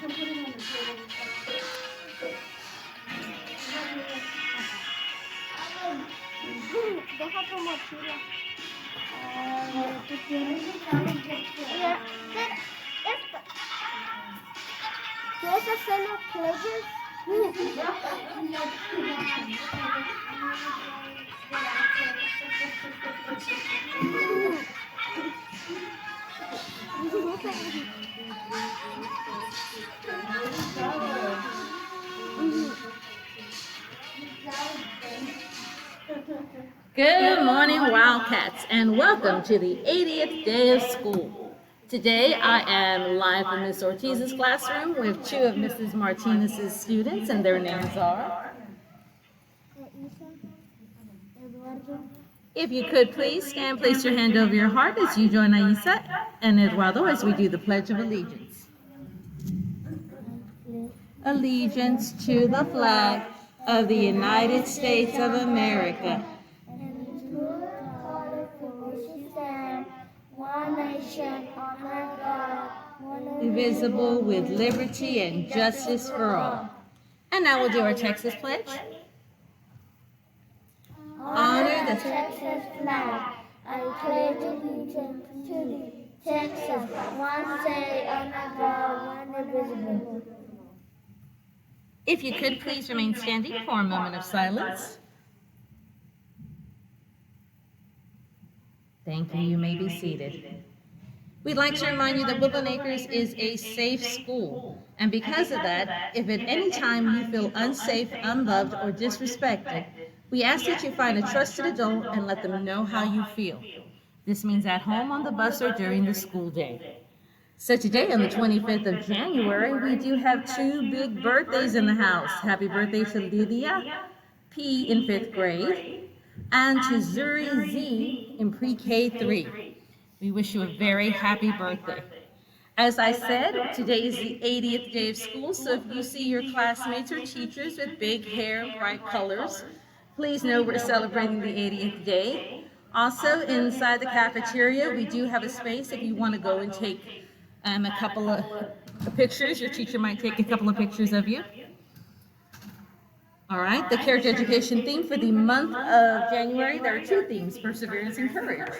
Deja tu mochila. Esta. ¿Quieres hacer los pledges? Good morning, Wildcats, and welcome to the 80th day of school. Today I am live in Ms. Ortiz's classroom with two of Mrs. Martinez's students, and their names are. If you could please stand, place your hand over your heart as you join Aisa and Eduardo as we do the Pledge of Allegiance. Allegiance to the flag of the United States of America, one nation, under God, indivisible, with liberty and justice for all. And now we'll do our Texas Pledge. Honor the Texas flag. I pledge allegiance to the Texas, one state under God, one indivisible. If you could please remain standing for a moment of silence. Thank you. You may be seated. We'd like to remind you that Woodland Acres is a safe school. And because of that, if at any time you feel unsafe, unloved, or disrespected, we ask that you find a trusted adult and let them know how you feel. This means at home, on the bus, or during the school day. So today, on the 25th of January, we do have two big birthdays in the house. Happy birthday to Lydia P. in 5th grade and to Zuri Z in pre-K 3. We wish you a very happy birthday. As I said, today is the 80th day of school, so if you see your classmates or teachers with big hair and bright colors, please know we're celebrating the 80th day. Also, inside the cafeteria, we do have a space if you want to go and take a couple of pictures. Your teacher might take a couple of pictures of you. All right, the character education theme for the month of January, there are two themes: perseverance and courage.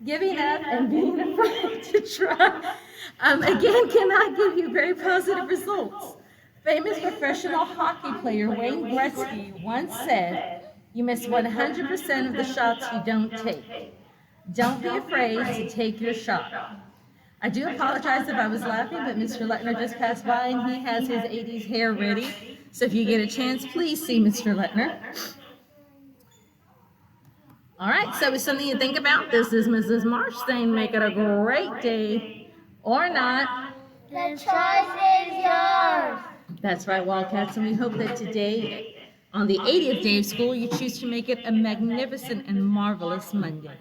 Giving up and being afraid to try, again, cannot give you very positive results. Famous professional hockey player Wayne Gretzky once said, "You miss 100% of the shots you don't take. Don't be afraid to take your shot." I do apologize if I was laughing, but Mr. Letner just passed by and he has his 80s hair ready. So if you get a chance, please see Mr. Letner. All right, so it's something to think about. This is Mrs. Marsh saying make it a great day or not. The choice is yours. That's right, Wildcats, and we hope that today, on the 80th day of school, you choose to make it a magnificent and marvelous Monday.